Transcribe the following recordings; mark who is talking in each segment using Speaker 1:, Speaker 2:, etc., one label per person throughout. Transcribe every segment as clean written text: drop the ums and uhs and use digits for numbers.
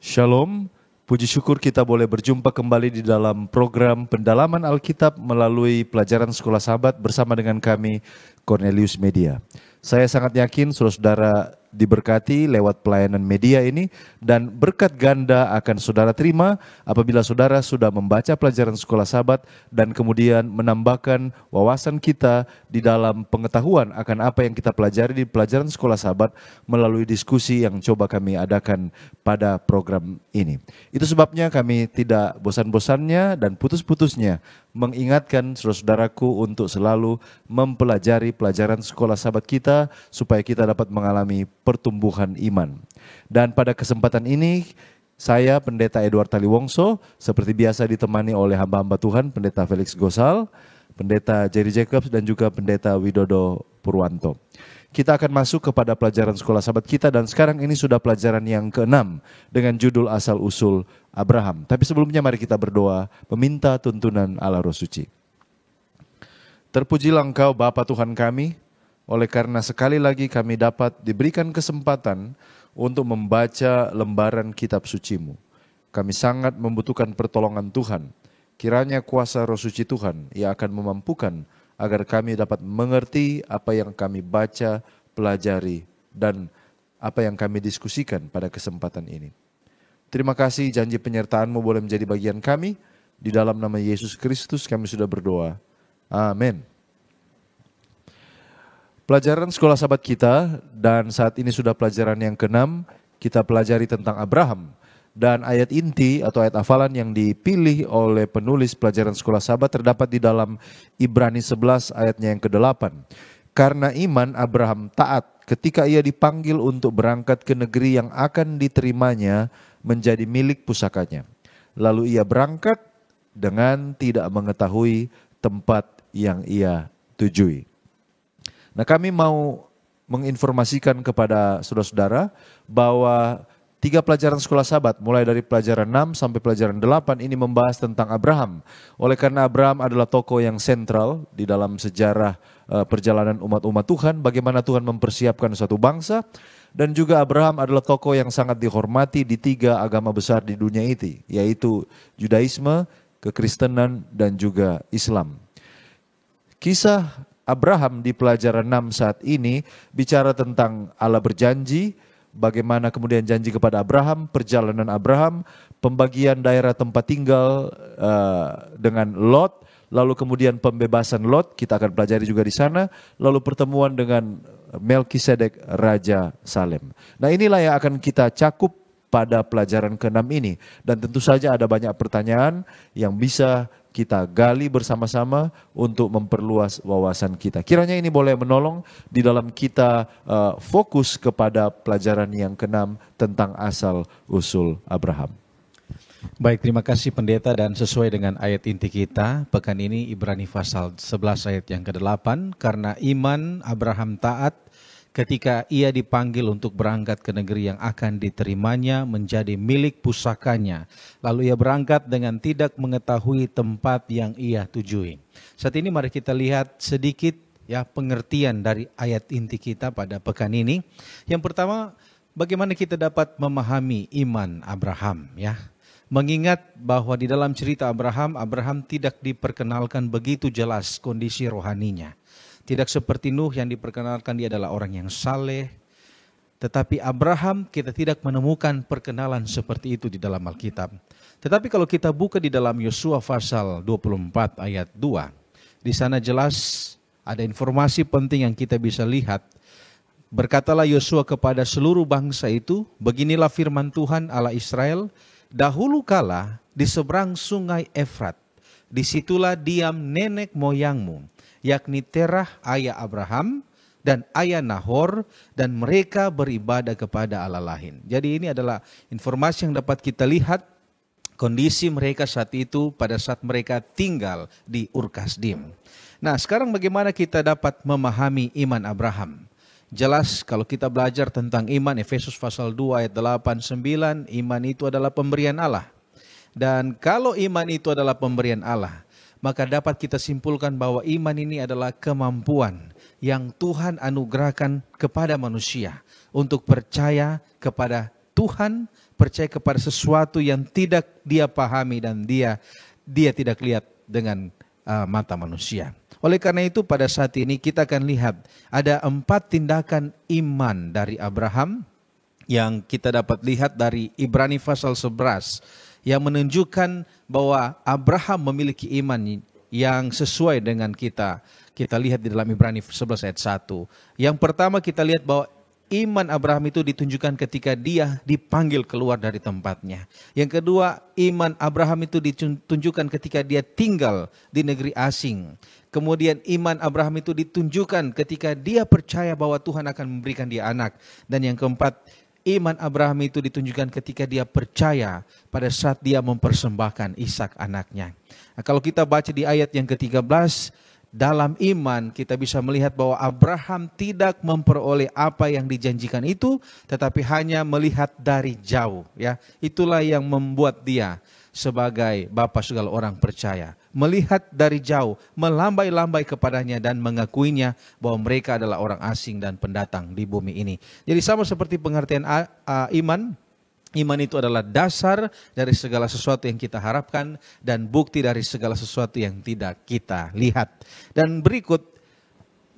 Speaker 1: Shalom, puji syukur kita boleh berjumpa kembali di dalam program pendalaman Alkitab melalui pelajaran Sekolah Sahabat bersama dengan kami, Cornelius Media. Saya sangat yakin saudara-saudara diberkati lewat pelayanan media ini dan berkat ganda akan saudara terima apabila saudara sudah membaca pelajaran Sekolah Sahabat dan kemudian menambahkan wawasan kita di dalam pengetahuan akan apa yang kita pelajari di pelajaran Sekolah Sahabat melalui diskusi yang coba kami adakan pada program ini. Itu sebabnya kami tidak bosan-bosannya dan putus-putusnya mengingatkan saudara-saudaraku untuk selalu mempelajari pelajaran Sekolah Sahabat kita supaya kita dapat mengalami pertumbuhan iman. Dan pada kesempatan ini saya Pendeta Edward Taliwongso seperti biasa ditemani oleh hamba-hamba Tuhan Pendeta Felix Gosal, Pendeta Jerry Jacobs dan juga Pendeta Widodo Purwanto. Kita akan masuk kepada pelajaran Sekolah Sahabat kita dan sekarang ini sudah pelajaran yang ke-6 dengan judul Asal-Usul Abraham. Tapi sebelumnya mari kita berdoa meminta tuntunan Allah Roh Suci. Terpujilah Engkau Bapa Tuhan kami, oleh karena sekali lagi kami dapat diberikan kesempatan untuk membaca lembaran kitab suci-Mu. Kami sangat membutuhkan pertolongan Tuhan. Kiranya kuasa Roh Suci Tuhan yang akan memampukan agar kami dapat mengerti apa yang kami baca, pelajari, dan apa yang kami diskusikan pada kesempatan ini. Terima kasih janji penyertaan-Mu boleh menjadi bagian kami. Di dalam nama Yesus Kristus kami sudah berdoa. Amin. Pelajaran Sekolah Sahabat kita dan saat ini sudah pelajaran yang ke-6, kita pelajari tentang Abraham. Dan ayat inti atau ayat hafalan yang dipilih oleh penulis pelajaran Sekolah Sahabat terdapat di dalam Ibrani 11 ayatnya yang ke-8. Karena iman Abraham taat ketika ia dipanggil untuk berangkat ke negeri yang akan diterimanya menjadi milik pusakanya. Lalu ia berangkat dengan tidak mengetahui tempat yang ia tujui. Nah, kami mau menginformasikan kepada saudara-saudara bahwa 3 pelajaran Sekolah Sahabat mulai dari pelajaran 6 sampai pelajaran 8 ini membahas tentang Abraham. Oleh karena Abraham adalah tokoh yang sentral di dalam sejarah perjalanan umat-umat Tuhan, bagaimana Tuhan mempersiapkan suatu bangsa, dan juga Abraham adalah tokoh yang sangat dihormati di 3 agama besar di dunia ini, yaitu Judaisme, Kekristenan, dan juga Islam. Kisah Abraham di pelajaran 6 saat ini bicara tentang Allah berjanji, bagaimana kemudian janji kepada Abraham, perjalanan Abraham, pembagian daerah tempat tinggal dengan Lot, lalu kemudian pembebasan Lot, kita akan pelajari juga di sana, lalu pertemuan dengan Melkisedek Raja Salem. Nah, inilah yang akan kita cakup pada pelajaran ke-6 ini. Dan tentu saja ada banyak pertanyaan yang bisa kita gali bersama-sama untuk memperluas wawasan kita. Kiranya ini boleh menolong di dalam kita fokus kepada pelajaran yang ke-6 tentang asal-usul Abraham.
Speaker 2: Baik, terima kasih Pendeta, dan sesuai dengan ayat inti kita, pekan ini Ibrani pasal 11 ayat yang ke-8, karena iman Abraham taat ketika ia dipanggil untuk berangkat ke negeri yang akan diterimanya menjadi milik pusakanya. Lalu ia berangkat dengan tidak mengetahui tempat yang ia tujui. Saat ini mari kita lihat sedikit pengertian dari ayat inti kita pada pekan ini. Yang pertama, bagaimana kita dapat memahami iman Abraham Mengingat bahwa di dalam cerita Abraham tidak diperkenalkan begitu jelas kondisi rohaninya. Tidak seperti Nuh yang diperkenalkan dia adalah orang yang saleh. Tetapi Abraham kita tidak menemukan perkenalan seperti itu di dalam Alkitab. Tetapi kalau kita buka di dalam Yosua pasal 24 ayat 2. Di sana jelas ada informasi penting yang kita bisa lihat. Berkatalah Yosua kepada seluruh bangsa itu, beginilah firman Tuhan Allah Israel, dahulu kala di seberang sungai Efrat, disitulah diam nenek moyangmu, yakni Terah ayah Abraham dan ayah Nahor, dan mereka beribadah kepada Allah lain. Jadi ini adalah informasi yang dapat kita lihat kondisi mereka saat itu pada saat mereka tinggal di Ur Kasdim. Nah, sekarang bagaimana kita dapat memahami iman Abraham? Jelas kalau kita belajar tentang iman, Efesus pasal 2 ayat 8-9, iman itu adalah pemberian Allah. Dan kalau iman itu adalah pemberian Allah, maka dapat kita simpulkan bahwa iman ini adalah kemampuan yang Tuhan anugerahkan kepada manusia untuk percaya kepada Tuhan percaya kepada sesuatu yang tidak dia pahami dan dia tidak lihat dengan mata manusia. Oleh karena itu pada saat ini kita akan lihat ada 4 tindakan iman dari Abraham yang kita dapat lihat dari Ibrani pasal 11 yang menunjukkan bahwa Abraham memiliki iman yang sesuai dengan kita lihat di dalam Ibrani 11 ayat 1. Yang pertama kita lihat bahwa iman Abraham itu ditunjukkan ketika dia dipanggil keluar dari tempatnya. Yang kedua, iman Abraham itu ditunjukkan ketika dia tinggal di negeri asing. Kemudian iman Abraham itu ditunjukkan ketika dia percaya bahwa Tuhan akan memberikan dia anak. Dan yang keempat, iman Abraham itu ditunjukkan ketika dia percaya pada saat dia mempersembahkan Ishak anaknya. Nah, kalau kita baca di ayat yang ke-13, dalam iman kita bisa melihat bahwa Abraham tidak memperoleh apa yang dijanjikan itu, tetapi hanya melihat dari jauh. Ya, itulah yang membuat dia sebagai bapa segala orang percaya. Melihat dari jauh, melambai-lambai kepadanya dan mengakuinya bahwa mereka adalah orang asing dan pendatang di bumi ini. Jadi sama seperti pengertian iman. Iman itu adalah dasar dari segala sesuatu yang kita harapkan dan bukti dari segala sesuatu yang tidak kita lihat. Dan berikut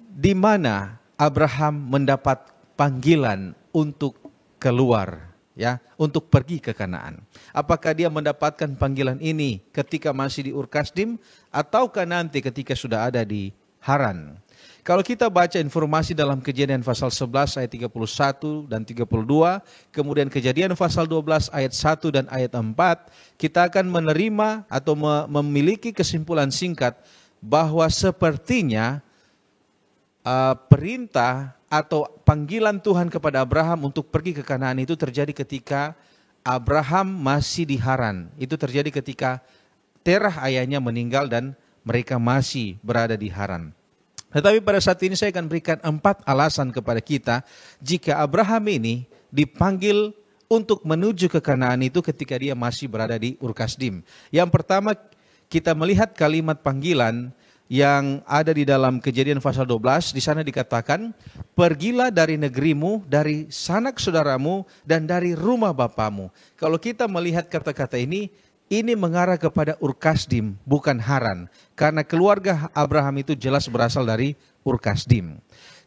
Speaker 2: di mana Abraham mendapat panggilan untuk keluar, ya, untuk pergi ke Kanaan. Apakah dia mendapatkan panggilan ini ketika masih di Ur Kasdim ataukah nanti ketika sudah ada di Haran? Kalau kita baca informasi dalam Kejadian pasal 11 ayat 31 dan 32, kemudian Kejadian pasal 12 ayat 1 dan ayat 4, kita akan menerima atau memiliki kesimpulan singkat bahwa sepertinya perintah atau panggilan Tuhan kepada Abraham untuk pergi ke Kanaan itu terjadi ketika Abraham masih di Haran. Itu terjadi ketika Terah ayahnya meninggal dan mereka masih berada di Haran. Tetapi pada saat ini saya akan berikan 4 alasan kepada kita jika Abraham ini dipanggil untuk menuju ke Kanaan itu ketika dia masih berada di Ur Kasdim. Yang pertama, kita melihat kalimat panggilan yang ada di dalam Kejadian pasal 12. Di sana dikatakan, pergilah dari negerimu, dari sanak saudaramu, dan dari rumah bapamu. Kalau kita melihat kata-kata ini mengarah kepada Ur Kasdim, bukan Haran. Karena keluarga Abraham itu jelas berasal dari Ur Kasdim.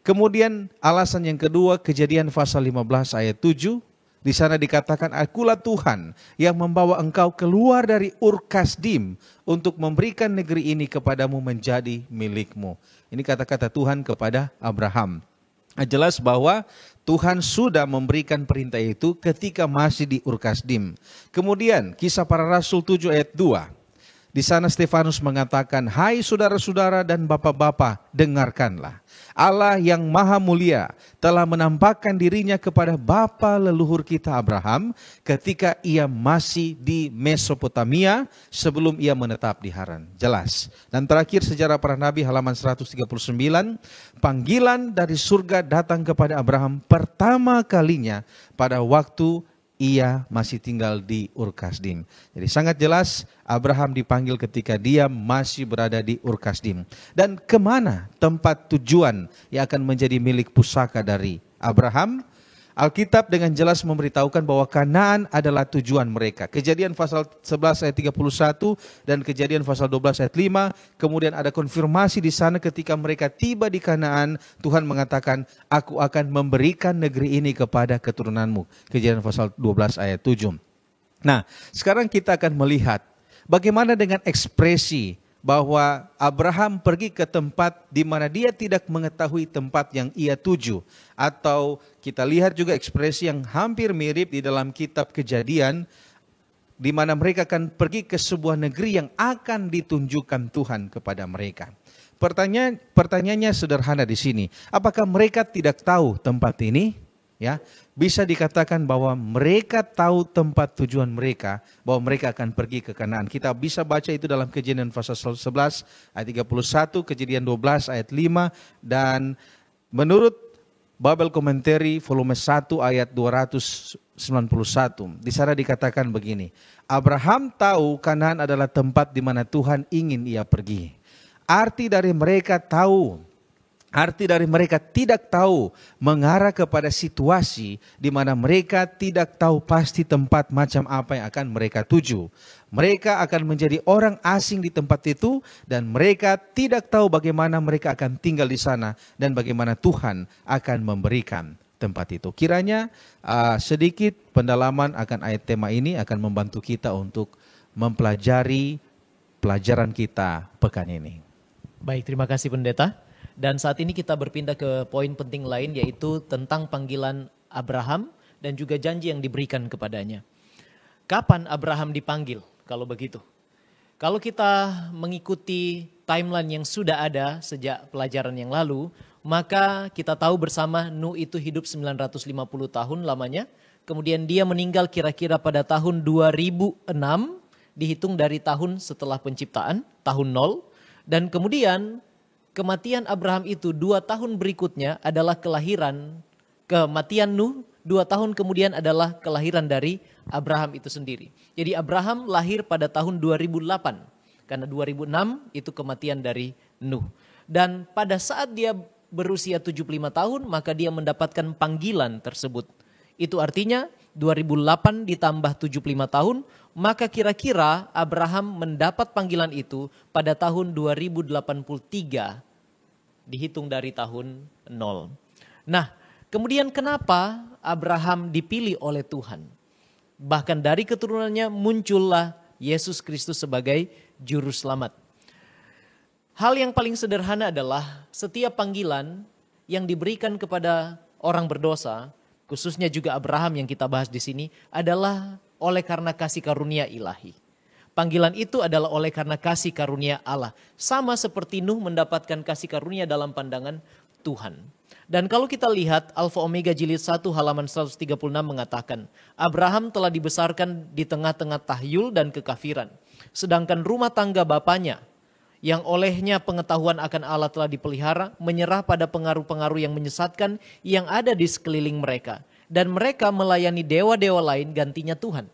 Speaker 2: Kemudian alasan yang kedua, Kejadian pasal 15 ayat 7. Di sana dikatakan, akulah Tuhan yang membawa engkau keluar dari Ur Kasdim untuk memberikan negeri ini kepadamu menjadi milikmu. Ini kata-kata Tuhan kepada Abraham. Jelas bahwa Tuhan sudah memberikan perintah itu ketika masih di Ur Kasdim. Kemudian Kisah Para Rasul 7 ayat 2. Di sana Stefanus mengatakan, hai saudara-saudara dan bapak-bapak, dengarkanlah. Allah yang maha mulia telah menampakkan dirinya kepada bapa leluhur kita Abraham ketika ia masih di Mesopotamia sebelum ia menetap di Haran. Jelas. Dan terakhir Sejarah Para Nabi halaman 139, panggilan dari surga datang kepada Abraham pertama kalinya pada waktu ia masih tinggal di Ur Kasdim. Jadi sangat jelas Abraham dipanggil ketika dia masih berada di Ur Kasdim. Dan kemana tempat tujuan yang akan menjadi milik pusaka dari Abraham? Alkitab dengan jelas memberitahukan bahwa Kanaan adalah tujuan mereka. Kejadian pasal 11 ayat 31 dan Kejadian pasal 12 ayat 5. Kemudian ada konfirmasi di sana ketika mereka tiba di Kanaan. Tuhan mengatakan, aku akan memberikan negeri ini kepada keturunanmu. Kejadian pasal 12 ayat 7. Nah, sekarang kita akan melihat bagaimana dengan ekspresi bahwa Abraham pergi ke tempat di mana dia tidak mengetahui tempat yang ia tuju. Atau kita lihat juga ekspresi yang hampir mirip di dalam kitab Kejadian, di mana mereka akan pergi ke sebuah negeri yang akan ditunjukkan Tuhan kepada mereka. Pertanyaannya sederhana di sini. Apakah mereka tidak tahu tempat ini? Ya, bisa dikatakan bahwa mereka tahu tempat tujuan mereka, bahwa mereka akan pergi ke Kanaan. Kita bisa baca itu dalam Kejadian pasal 11 ayat 31, Kejadian 12 ayat 5, dan menurut Babel Commentary volume 1 ayat 291. Di sana dikatakan begini, Abraham tahu Kanaan adalah tempat di mana Tuhan ingin ia pergi. Arti dari mereka tahu Arti dari mereka tidak tahu mengarah kepada situasi di mana mereka tidak tahu pasti tempat macam apa yang akan mereka tuju. Mereka akan menjadi orang asing di tempat itu dan mereka tidak tahu bagaimana mereka akan tinggal di sana dan bagaimana Tuhan akan memberikan tempat itu. Kiranya sedikit pendalaman akan ayat tema ini akan membantu kita untuk mempelajari pelajaran kita pekan ini.
Speaker 3: Baik, terima kasih pendeta. Dan saat ini kita berpindah ke poin penting lain, yaitu tentang panggilan Abraham dan juga janji yang diberikan kepadanya. Kapan Abraham dipanggil kalau begitu? Kalau kita mengikuti timeline yang sudah ada sejak pelajaran yang lalu, maka kita tahu bersama Nuh itu hidup 950 tahun lamanya. Kemudian dia meninggal kira-kira pada tahun 2006, dihitung dari tahun setelah penciptaan, tahun 0. Dan kemudian kematian Abraham itu 2 tahun berikutnya adalah kematian Nuh, 2 tahun kemudian adalah kelahiran dari Abraham itu sendiri. Jadi Abraham lahir pada tahun 2008, karena 2006 itu kematian dari Nuh. Dan pada saat dia berusia 75 tahun, maka dia mendapatkan panggilan tersebut. Itu artinya 2008 ditambah 75 tahun, maka kira-kira Abraham mendapat panggilan itu pada tahun 2083, dihitung dari tahun 0. Nah, kemudian kenapa Abraham dipilih oleh Tuhan? Bahkan dari keturunannya muncullah Yesus Kristus sebagai juru selamat. Hal yang paling sederhana adalah setiap panggilan yang diberikan kepada orang berdosa, khususnya juga Abraham yang kita bahas di sini, adalah oleh karena kasih karunia ilahi. Panggilan itu adalah oleh karena kasih karunia Allah. Sama seperti Nuh mendapatkan kasih karunia dalam pandangan Tuhan. Dan kalau kita lihat Alfa Omega jilid 1 halaman 136 mengatakan, Abraham telah dibesarkan di tengah-tengah tahyul dan kekafiran. Sedangkan rumah tangga bapaknya, yang olehnya pengetahuan akan Allah telah dipelihara, menyerah pada pengaruh-pengaruh yang menyesatkan yang ada di sekeliling mereka. Dan mereka melayani dewa-dewa lain gantinya Tuhan.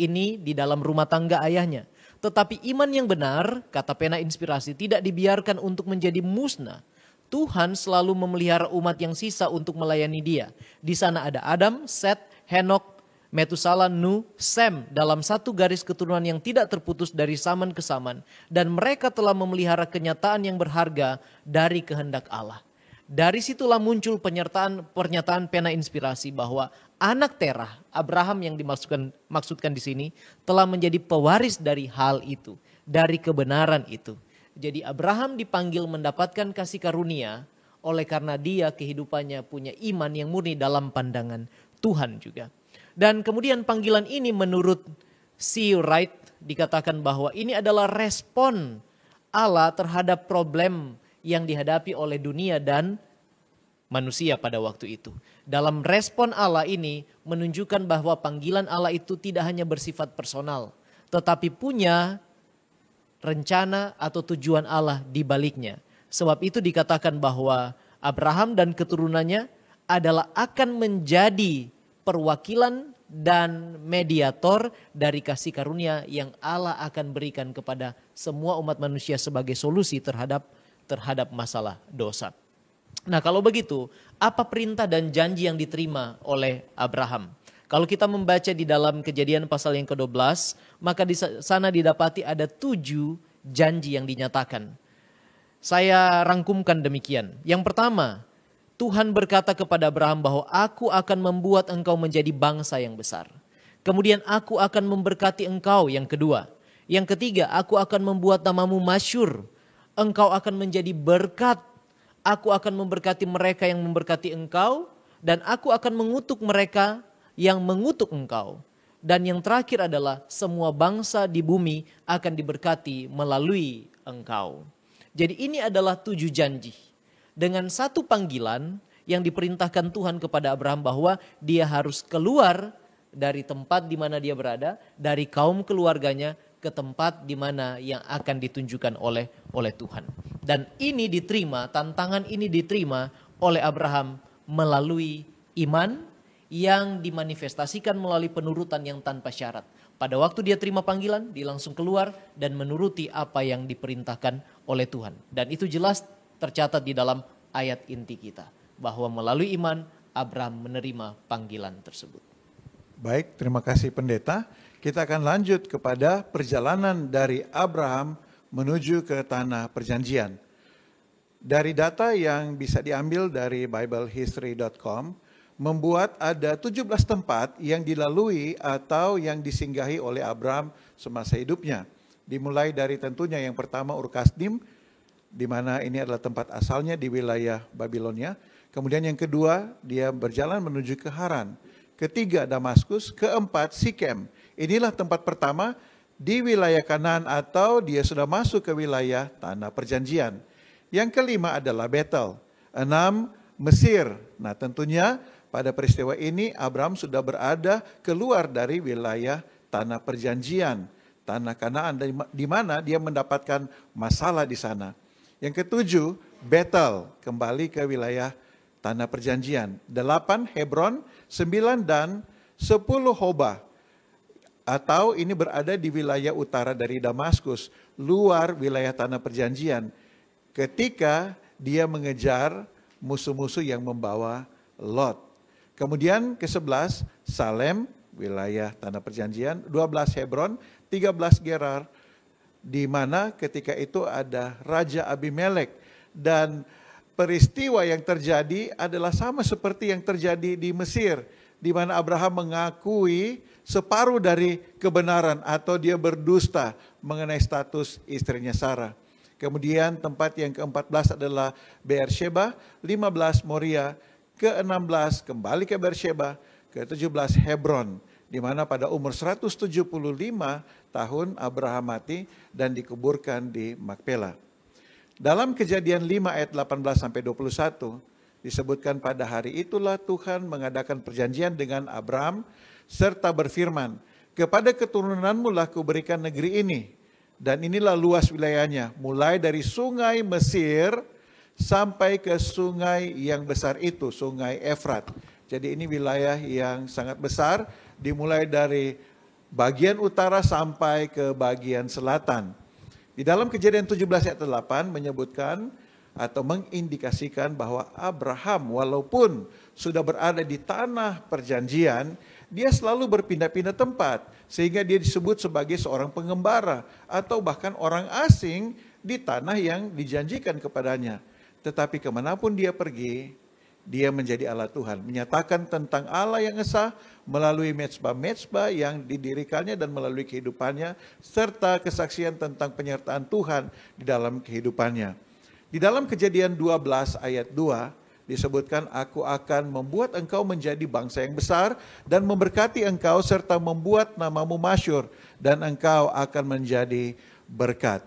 Speaker 3: Ini di dalam rumah tangga ayahnya. Tetapi iman yang benar, kata pena inspirasi, tidak dibiarkan untuk menjadi musnah. Tuhan selalu memelihara umat yang sisa untuk melayani dia. Di sana ada Adam, Set, Henok, Metusala, Nuh, Sem dalam satu garis keturunan yang tidak terputus dari zaman ke zaman. Dan mereka telah memelihara kenyataan yang berharga dari kehendak Allah. Dari situlah muncul pernyataan pena inspirasi bahwa anak Terah, Abraham yang dimaksudkan di sini, telah menjadi pewaris dari hal itu, dari kebenaran itu. Jadi Abraham dipanggil mendapatkan kasih karunia oleh karena dia kehidupannya punya iman yang murni dalam pandangan Tuhan juga. Dan kemudian panggilan ini menurut C. Wright dikatakan bahwa ini adalah respon Allah terhadap problem yang dihadapi oleh dunia dan manusia pada waktu itu. Dalam respon Allah ini menunjukkan bahwa panggilan Allah itu tidak hanya bersifat personal, tetapi punya rencana atau tujuan Allah di baliknya. Sebab itu dikatakan bahwa Abraham dan keturunannya adalah akan menjadi perwakilan dan mediator dari kasih karunia yang Allah akan berikan kepada semua umat manusia sebagai solusi terhadap masalah dosa. Nah, kalau begitu, apa perintah dan janji yang diterima oleh Abraham? Kalau kita membaca di dalam Kejadian pasal yang ke-12, maka di sana didapati ada 7 janji yang dinyatakan. Saya rangkumkan demikian. Yang pertama, Tuhan berkata kepada Abraham bahwa aku akan membuat engkau menjadi bangsa yang besar. Kemudian aku akan memberkati engkau, yang kedua. Yang ketiga, aku akan membuat namamu masyhur. Engkau akan menjadi berkat. Aku akan memberkati mereka yang memberkati engkau. Dan aku akan mengutuk mereka yang mengutuk engkau. Dan yang terakhir adalah semua bangsa di bumi akan diberkati melalui engkau. Jadi ini adalah 7 janji. Dengan satu panggilan yang diperintahkan Tuhan kepada Abraham bahwa dia harus keluar dari tempat di mana dia berada, dari kaum keluarganya ke tempat di mana yang akan ditunjukkan oleh Tuhan. Dan ini diterima, tantangan ini diterima oleh Abraham melalui iman yang dimanifestasikan melalui penurutan yang tanpa syarat. Pada waktu dia terima panggilan, dia langsung keluar dan menuruti apa yang diperintahkan oleh Tuhan. Dan itu jelas tercatat di dalam ayat inti kita, bahwa melalui iman Abraham menerima panggilan tersebut.
Speaker 4: Baik, terima kasih pendeta. Kita akan lanjut kepada perjalanan dari Abraham menuju ke tanah perjanjian. Dari data yang bisa diambil dari biblehistory.com, membuat ada 17 tempat yang dilalui atau yang disinggahi oleh Abraham semasa hidupnya. Dimulai dari tentunya yang pertama Ur-Kasdim, di mana ini adalah tempat asalnya di wilayah Babilonia. Kemudian yang kedua, dia berjalan menuju ke Haran. Ketiga, Damaskus. Keempat, Sikem. Inilah tempat pertama di wilayah Kanaan atau dia sudah masuk ke wilayah tanah perjanjian. Yang kelima adalah Betel. 6, Mesir. Nah tentunya pada peristiwa ini Abraham sudah berada keluar dari wilayah tanah perjanjian, tanah Kanaan, di mana dia mendapatkan masalah di sana. Yang ketujuh, Betel, kembali ke wilayah tanah perjanjian. 8, Hebron, 9 dan 10 Hobah. Atau ini berada di wilayah utara dari Damaskus, luar wilayah tanah perjanjian. Ketika dia mengejar musuh-musuh yang membawa Lot. Kemudian ke-11, Salem, wilayah tanah perjanjian. 12, Hebron, 13, Gerar, di mana ketika itu ada Raja Abimelek. Dan peristiwa yang terjadi adalah sama seperti yang terjadi di Mesir, di mana Abraham mengakui separuh dari kebenaran atau dia berdusta mengenai status istrinya Sarah. Kemudian tempat yang ke-14 adalah Beersheba, 15 Moria, ke-16 kembali ke Beersheba, ke-17 Hebron, di mana pada umur 175 tahun Abraham mati dan dikuburkan di Makpela. Dalam Kejadian 5 ayat 18 sampai 21 disebutkan pada hari itulah Tuhan mengadakan perjanjian dengan Abraham serta berfirman, kepada keturunanmu lah kuberikan negeri ini. Dan inilah luas wilayahnya, mulai dari sungai Mesir sampai ke sungai yang besar itu, sungai Efrat. Jadi ini wilayah yang sangat besar, dimulai dari bagian utara sampai ke bagian selatan. Di dalam Kejadian 17 ayat 8 menyebutkan atau mengindikasikan bahwa Abraham walaupun sudah berada di tanah perjanjian, dia selalu berpindah-pindah tempat, sehingga dia disebut sebagai seorang pengembara atau bahkan orang asing di tanah yang dijanjikan kepadanya. Tetapi kemanapun dia pergi, dia menjadi Allah Tuhan. Menyatakan tentang Allah yang esa melalui mezbah-mezbah yang didirikannya dan melalui kehidupannya, serta kesaksian tentang penyertaan Tuhan di dalam kehidupannya. Di dalam Kejadian 12 ayat 2 disebutkan, aku akan membuat engkau menjadi bangsa yang besar dan memberkati engkau serta membuat namamu masyhur dan engkau akan menjadi berkat.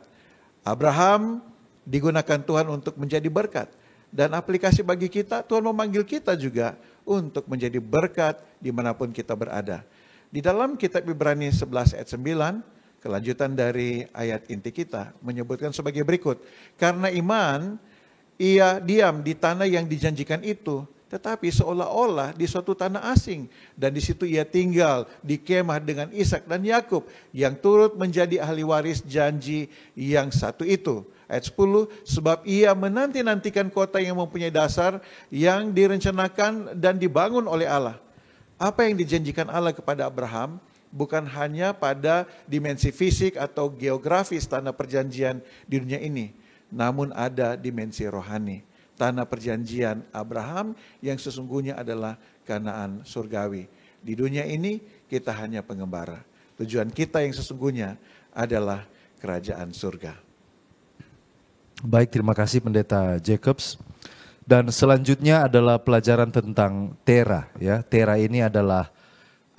Speaker 4: Abraham digunakan Tuhan untuk menjadi berkat. Dan aplikasi bagi kita, Tuhan memanggil kita juga untuk menjadi berkat dimanapun kita berada. Di dalam kitab Ibrani 11 ayat 9, kelanjutan dari ayat inti kita menyebutkan sebagai berikut. Karena iman, ia diam di tanah yang dijanjikan itu, tetapi seolah-olah di suatu tanah asing. Dan di situ ia tinggal di kemah dengan Ishak dan Yakub yang turut menjadi ahli waris janji yang satu itu. Ayat 10, sebab ia menanti-nantikan kota yang mempunyai dasar yang direncanakan dan dibangun oleh Allah. Apa yang dijanjikan Allah kepada Abraham bukan hanya pada dimensi fisik atau geografis tanah perjanjian di dunia ini, namun ada dimensi rohani. Tanah perjanjian Abraham yang sesungguhnya adalah Kanaan surgawi. Di dunia ini kita hanya pengembara. Tujuan kita yang sesungguhnya adalah kerajaan surga.
Speaker 1: Baik, terima kasih Pendeta Jacobs. Dan selanjutnya adalah pelajaran tentang Tera. Ya, Tera ini adalah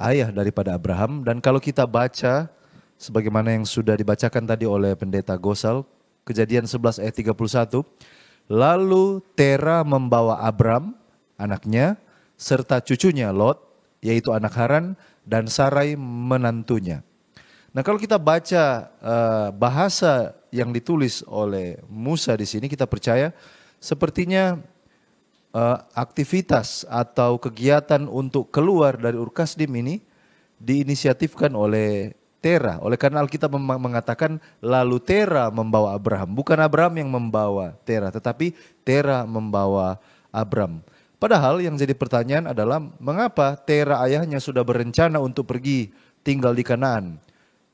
Speaker 1: ayah daripada Abraham. Dan kalau kita baca, sebagaimana yang sudah dibacakan tadi oleh Pendeta Gosal, Kejadian 11 ayat 31, lalu Tera membawa Abram, anaknya, serta cucunya Lot, yaitu anak Haran, dan Sarai menantunya. Nah, kalau kita baca bahasa yang ditulis oleh Musa di sini, kita percaya sepertinya aktivitas atau kegiatan untuk keluar dari Ur-Kasdim ini diinisiatifkan oleh Tera. Oleh karena Alkitab mengatakan lalu Tera membawa Abraham. Bukan Abraham yang membawa Tera, tetapi Tera membawa Abram. Padahal yang jadi pertanyaan adalah mengapa Tera ayahnya sudah berencana untuk pergi tinggal di Kanaan.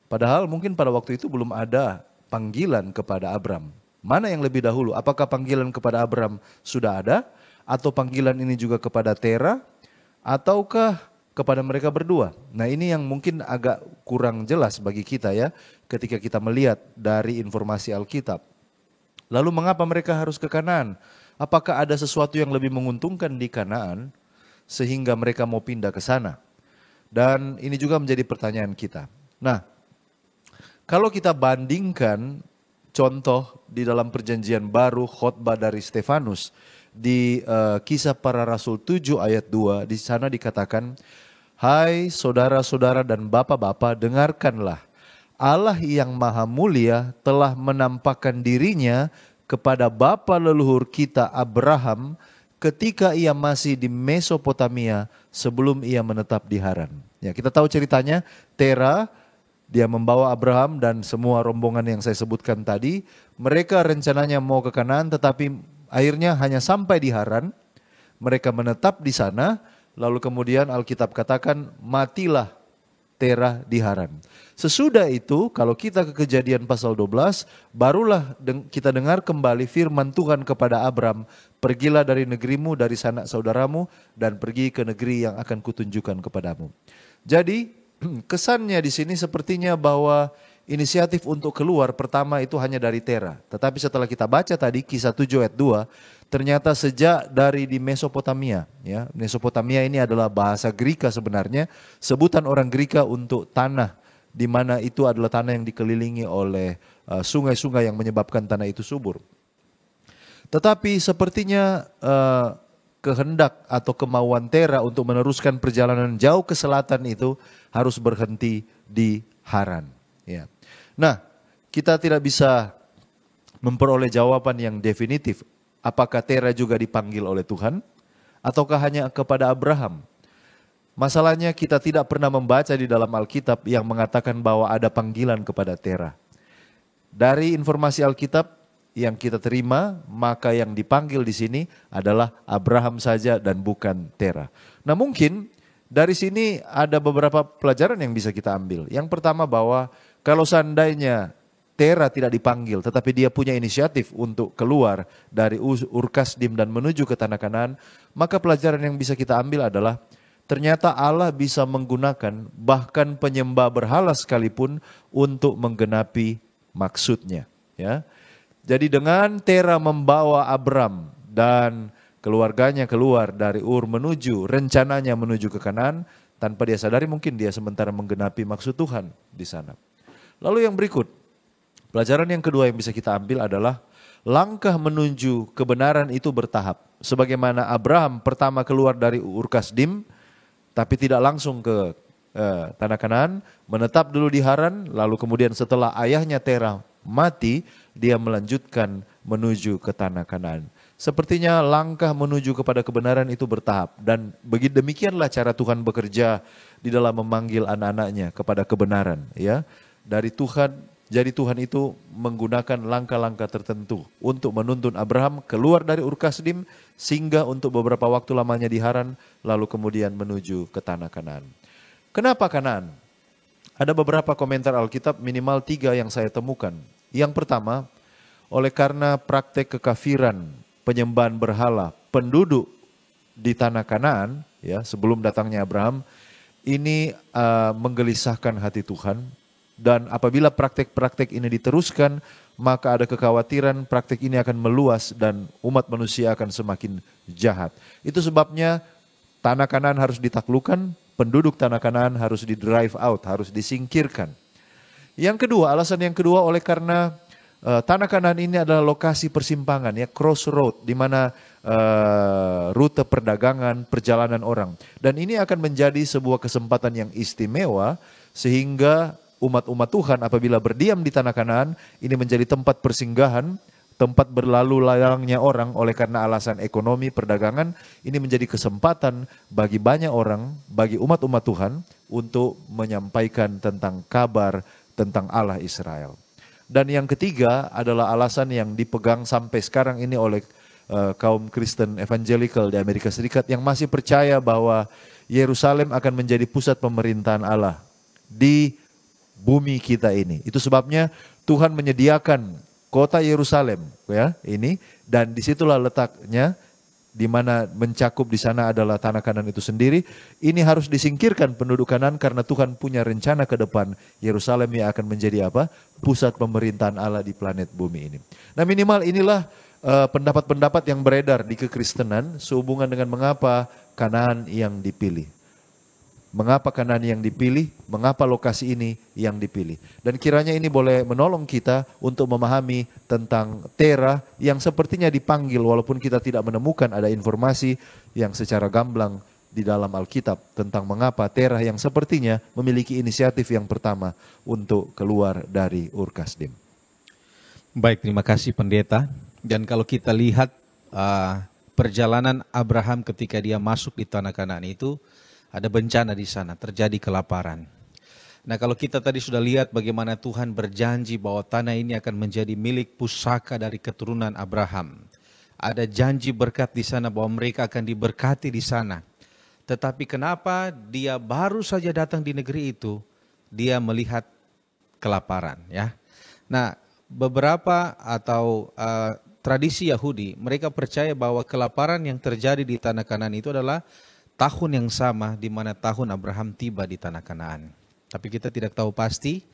Speaker 1: Padahal mungkin pada waktu itu belum ada panggilan kepada Abram. Mana yang lebih dahulu? Apakah panggilan kepada Abram sudah ada? Atau panggilan ini juga kepada Tera? Ataukah kepada mereka berdua? Nah, ini yang mungkin agak kurang jelas bagi kita ya, ketika kita melihat dari informasi Alkitab. Lalu mengapa mereka harus ke Kanaan? Apakah ada sesuatu yang lebih menguntungkan di Kanaan sehingga mereka mau pindah ke sana? Dan ini juga menjadi pertanyaan kita. Nah, kalau kita bandingkan contoh di dalam perjanjian baru khotbah dari Stefanus di Kisah Para Rasul 7 ayat 2, di sana dikatakan, "Hai saudara-saudara dan bapak-bapak, dengarkanlah. Allah yang maha mulia telah menampakkan dirinya kepada bapa leluhur kita Abraham ketika ia masih di Mesopotamia sebelum ia menetap di Haran." Ya, kita tahu ceritanya. Tera, dia membawa Abraham dan semua rombongan yang saya sebutkan tadi. Mereka rencananya mau ke Kanaan, tetapi akhirnya hanya sampai di Haran. Mereka menetap di sana, lalu kemudian Alkitab katakan matilah Tera di Haran. Sesudah itu, kalau kita ke Kejadian pasal 12, barulah kita dengar kembali firman Tuhan kepada Abram, "Pergilah dari negerimu, dari sanak saudaramu, dan pergi ke negeri yang akan kutunjukkan kepadamu." Jadi kesannya di sini sepertinya bahwa inisiatif untuk keluar pertama itu hanya dari Tera. Tetapi setelah kita baca tadi Kisah 7 ayat 2, ternyata sejak dari di Mesopotamia. Ya, Mesopotamia ini adalah bahasa Greka sebenarnya, sebutan orang Greka untuk tanah di mana itu adalah tanah yang dikelilingi oleh sungai-sungai yang menyebabkan tanah itu subur. Tetapi sepertinya kehendak atau kemauan Tera untuk meneruskan perjalanan jauh ke selatan itu harus berhenti di Haran. Ya. Nah, kita tidak bisa memperoleh jawaban yang definitif. Apakah Tera juga dipanggil oleh Tuhan? Ataukah hanya kepada Abraham? Masalahnya kita tidak pernah membaca di dalam Alkitab yang mengatakan bahwa ada panggilan kepada Tera. Dari informasi Alkitab yang kita terima, maka yang dipanggil di sini adalah Abraham saja dan bukan Tera. Nah, mungkin dari sini ada beberapa pelajaran yang bisa kita ambil. Yang pertama bahwa kalau seandainya Tera tidak dipanggil tetapi dia punya inisiatif untuk keluar dari Ur Kasdim dan menuju ke tanah Kanaan, maka pelajaran yang bisa kita ambil adalah ternyata Allah bisa menggunakan bahkan penyembah berhala sekalipun untuk menggenapi maksudnya, ya. Jadi dengan Tera membawa Abram dan keluarganya keluar dari Ur rencananya menuju ke Kanaan, tanpa dia sadari mungkin dia sementara menggenapi maksud Tuhan di sana. Lalu yang berikut, pelajaran yang kedua yang bisa kita ambil adalah langkah menuju kebenaran itu bertahap. Sebagaimana Abraham pertama keluar dari Ur Kasdim, tapi tidak langsung ke tanah Kanaan, menetap dulu di Haran, lalu kemudian setelah ayahnya Tera mati, dia melanjutkan menuju ke tanah Kanaan. Sepertinya langkah menuju kepada kebenaran itu bertahap, dan demikianlah cara Tuhan bekerja di dalam memanggil anak-anaknya kepada kebenaran, ya. Dari Tuhan, jadi Tuhan itu menggunakan langkah-langkah tertentu untuk menuntun Abraham keluar dari Ur Kasdim, singgah untuk beberapa waktu lamanya di Haran, lalu kemudian menuju ke tanah Kanaan. Kenapa Kanaan? Ada beberapa komentar Alkitab, minimal 3 yang saya temukan. Yang pertama, oleh karena praktek kekafiran, penyembahan berhala, penduduk di tanah Kanaan, ya, sebelum datangnya Abraham, ini menggelisahkan hati Tuhan. Dan apabila praktek-praktek ini diteruskan, maka ada kekhawatiran praktek ini akan meluas dan umat manusia akan semakin jahat. Itu sebabnya tanah Kanaan harus ditaklukkan, penduduk tanah Kanaan harus di-drive out, harus disingkirkan. Yang kedua, alasan yang kedua oleh karena tanah Kanaan ini adalah lokasi persimpangan, ya, crossroad, di mana rute perdagangan, perjalanan orang. Dan ini akan menjadi sebuah kesempatan yang istimewa sehingga umat-umat Tuhan apabila berdiam di tanah Kanaan, ini menjadi tempat persinggahan, tempat berlalu layangnya orang oleh karena alasan ekonomi, perdagangan. Ini menjadi kesempatan bagi banyak orang, bagi umat-umat Tuhan untuk menyampaikan tentang kabar tentang Allah Israel. Dan yang ketiga adalah alasan yang dipegang sampai sekarang ini oleh kaum Kristen evangelical di Amerika Serikat yang masih percaya bahwa Yerusalem akan menjadi pusat pemerintahan Allah di bumi kita ini. Itu sebabnya Tuhan menyediakan kota Yerusalem ya ini, dan disitulah letaknya, di mana mencakup di sana adalah tanah Kanan itu sendiri. Ini harus disingkirkan penduduk Kanan karena Tuhan punya rencana ke depan Yerusalem yang akan menjadi apa? Pusat pemerintahan Allah di planet bumi ini. Nah, minimal inilah pendapat-pendapat yang beredar di kekristenan sehubungan dengan mengapa Kanaan yang dipilih. Mengapa Kanaan yang dipilih, mengapa lokasi ini yang dipilih. Dan kiranya ini boleh menolong kita untuk memahami tentang Terah yang sepertinya dipanggil walaupun kita tidak menemukan ada informasi yang secara gamblang di dalam Alkitab tentang mengapa Terah yang sepertinya memiliki inisiatif yang pertama untuk keluar dari Ur Kasdim.
Speaker 2: Baik, terima kasih pendeta. Dan kalau kita lihat perjalanan Abraham ketika dia masuk di tanah Kanaan itu, ada bencana di sana, terjadi kelaparan. Nah, kalau kita tadi sudah lihat bagaimana Tuhan berjanji bahwa tanah ini akan menjadi milik pusaka dari keturunan Abraham. Ada janji berkat di sana bahwa mereka akan diberkati di sana. Tetapi kenapa dia baru saja datang di negeri itu, dia melihat kelaparan, ya. Nah, beberapa atau tradisi Yahudi, mereka percaya bahwa kelaparan yang terjadi di tanah Kanaan itu adalah tahun yang sama di mana tahun Abraham tiba di tanah Kanaan. Tapi kita tidak tahu pasti.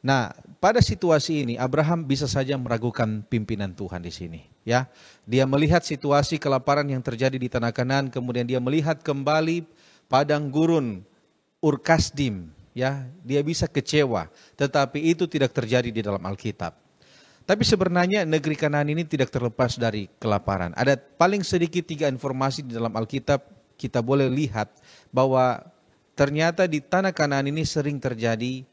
Speaker 2: Nah, pada situasi ini Abraham bisa saja meragukan pimpinan Tuhan di sini, ya. Dia melihat situasi kelaparan yang terjadi di tanah Kanaan, kemudian dia melihat kembali padang gurun Ur Kasdim, ya. Dia bisa kecewa, tetapi itu tidak terjadi di dalam Alkitab. Tapi sebenarnya negeri Kanaan ini tidak terlepas dari kelaparan. Ada paling sedikit 3 informasi di dalam Alkitab kita boleh lihat bahwa ternyata di tanah Kanaan ini sering terjadi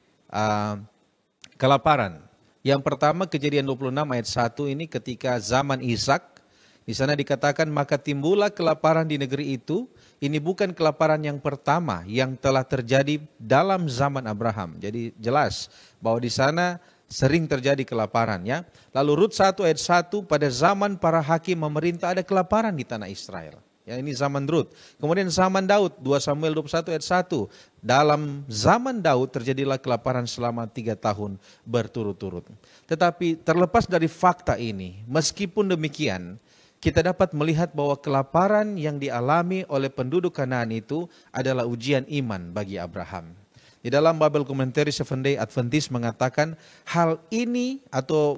Speaker 2: kelaparan. Yang pertama Kejadian 26 ayat 1 ini ketika zaman Ishak. Di sana dikatakan maka timbullah kelaparan di negeri itu. Ini bukan kelaparan yang pertama yang telah terjadi dalam zaman Abraham. Jadi jelas bahwa di sana sering terjadi kelaparan, ya. Lalu Rut 1 ayat 1 pada zaman para hakim memerintah ada kelaparan di tanah Israel. Ya, ini zaman Rut. Kemudian zaman Daud, 2 Samuel 21 ayat 1. Dalam zaman Daud terjadilah kelaparan selama 3 tahun berturut-turut. Tetapi terlepas dari fakta ini, meskipun demikian, kita dapat melihat bahwa kelaparan yang dialami oleh penduduk Kanaan itu adalah ujian iman bagi Abraham. Di dalam Bible Commentary Seventh Day Adventist mengatakan hal ini atau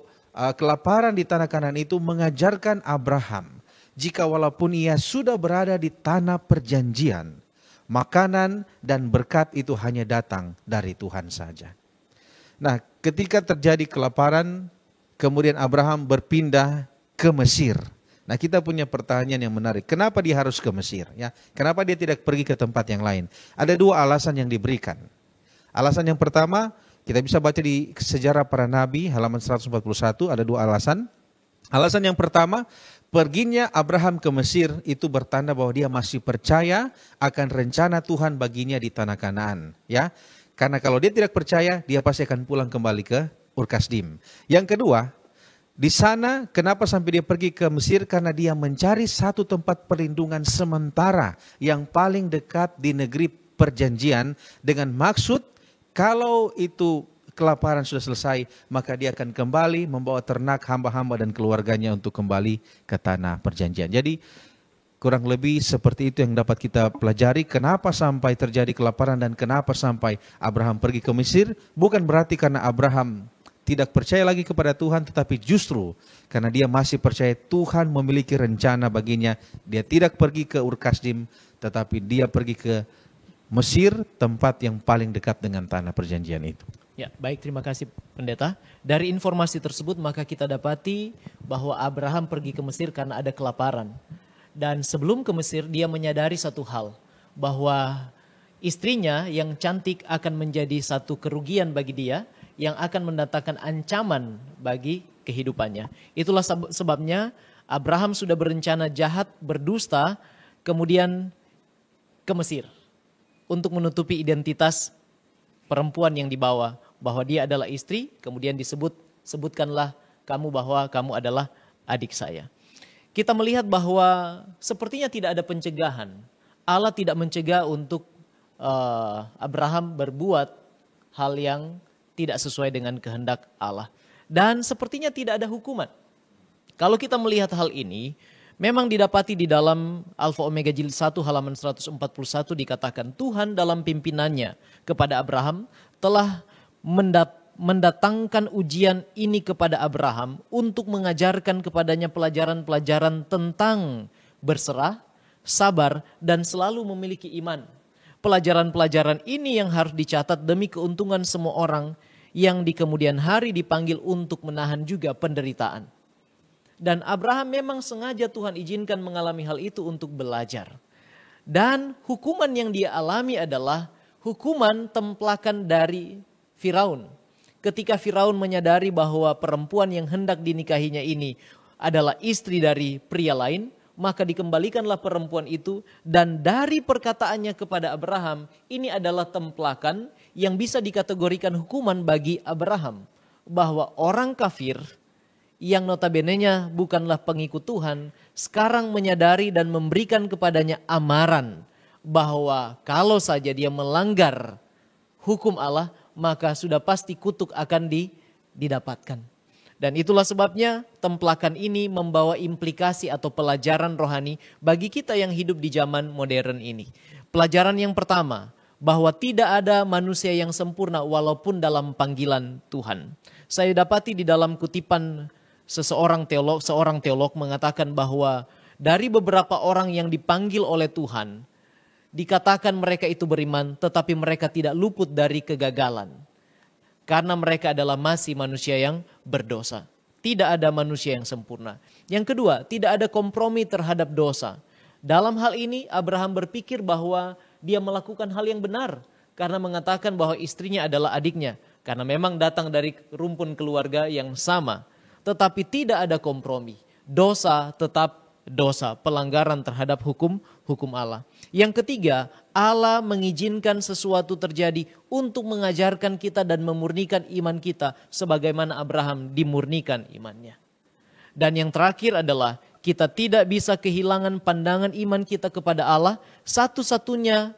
Speaker 2: kelaparan di tanah Kanaan itu mengajarkan Abraham jika walaupun ia sudah berada di tanah perjanjian, makanan dan berkat itu hanya datang dari Tuhan saja. Nah, ketika terjadi kelaparan, kemudian Abraham berpindah ke Mesir. Nah, kita punya pertanyaan yang menarik. Kenapa dia harus ke Mesir? Ya, kenapa dia tidak pergi ke tempat yang lain? Ada 2 alasan yang diberikan. Alasan yang pertama, kita bisa baca di Sejarah Para Nabi halaman 141, ada 2 alasan. Alasan yang pertama, perginya Abraham ke Mesir itu bertanda bahwa dia masih percaya akan rencana Tuhan baginya di tanah Kanaan, ya. Karena kalau dia tidak percaya, dia pasti akan pulang kembali ke Ur Kasdim. Yang kedua, di sana kenapa sampai dia pergi ke Mesir? Karena dia mencari satu tempat perlindungan sementara yang paling dekat di negeri perjanjian dengan maksud kalau itu kelaparan sudah selesai, maka dia akan kembali membawa ternak, hamba-hamba dan keluarganya untuk kembali ke tanah perjanjian. Jadi kurang lebih seperti itu yang dapat kita pelajari. Kenapa sampai terjadi kelaparan dan kenapa sampai Abraham pergi ke Mesir? Bukan berarti karena Abraham tidak percaya lagi kepada Tuhan, tetapi justru karena dia masih percaya Tuhan memiliki rencana baginya. Dia tidak pergi ke Ur Kasdim, tetapi dia pergi ke Mesir, tempat yang paling dekat dengan tanah perjanjian itu.
Speaker 3: Ya, baik, terima kasih pendeta. Dari informasi tersebut maka kita dapati bahwa Abraham pergi ke Mesir karena ada kelaparan. Dan sebelum ke Mesir dia menyadari satu hal, bahwa istrinya yang cantik akan menjadi satu kerugian bagi dia, yang akan mendatangkan ancaman bagi kehidupannya. Itulah sebabnya Abraham sudah berencana jahat, berdusta, kemudian ke Mesir. untuk menutupi identitas perempuan yang dibawa, bahwa dia adalah istri, kemudian sebutkanlah kamu bahwa kamu adalah adik saya. Kita melihat bahwa sepertinya tidak ada pencegahan. Allah tidak mencegah untuk Abraham berbuat hal yang tidak sesuai dengan kehendak Allah. Dan sepertinya tidak ada hukuman. Kalau kita melihat hal ini, memang didapati di dalam Alfa Omega Jilid 1 halaman 141 dikatakan Tuhan dalam pimpinannya kepada Abraham telah mendatangkan ujian ini kepada Abraham untuk mengajarkan kepadanya pelajaran-pelajaran tentang berserah, sabar, dan selalu memiliki iman. Pelajaran-pelajaran ini yang harus dicatat demi keuntungan semua orang yang di kemudian hari dipanggil untuk menahan juga penderitaan. Dan Abraham memang sengaja Tuhan izinkan mengalami hal itu untuk belajar. Dan hukuman yang dia alami adalah hukuman templakan dari Firaun. Ketika Firaun menyadari bahwa perempuan yang hendak dinikahinya ini adalah istri dari pria lain, maka dikembalikanlah perempuan itu, dan dari perkataannya kepada Abraham, ini adalah templakan yang bisa dikategorikan hukuman bagi Abraham. Bahwa orang kafir yang notabenenya bukanlah pengikut Tuhan, sekarang menyadari dan memberikan kepadanya amaran bahwa kalau saja dia melanggar hukum Allah, maka sudah pasti kutuk akan didapatkan. Dan itulah sebabnya templakan ini membawa implikasi atau pelajaran rohani bagi kita yang hidup di zaman modern ini. Pelajaran yang pertama, bahwa tidak ada manusia yang sempurna walaupun dalam panggilan Tuhan. Saya dapati di dalam kutipan seorang teolog mengatakan bahwa dari beberapa orang yang dipanggil oleh Tuhan, dikatakan mereka itu beriman tetapi mereka tidak luput dari kegagalan. Karena mereka adalah masih manusia yang berdosa. Tidak ada manusia yang sempurna. Yang kedua, tidak ada kompromi terhadap dosa. Dalam hal ini Abraham berpikir bahwa dia melakukan hal yang benar. Karena mengatakan bahwa istrinya adalah adiknya. Karena memang datang dari rumpun keluarga yang sama. Tetapi tidak ada kompromi. Dosa tetap dosa, pelanggaran terhadap hukum Allah. Yang ketiga, Allah mengizinkan sesuatu terjadi untuk mengajarkan kita dan memurnikan iman kita sebagaimana Abraham dimurnikan imannya. Dan yang terakhir adalah kita tidak bisa kehilangan pandangan iman kita kepada Allah, satu-satunya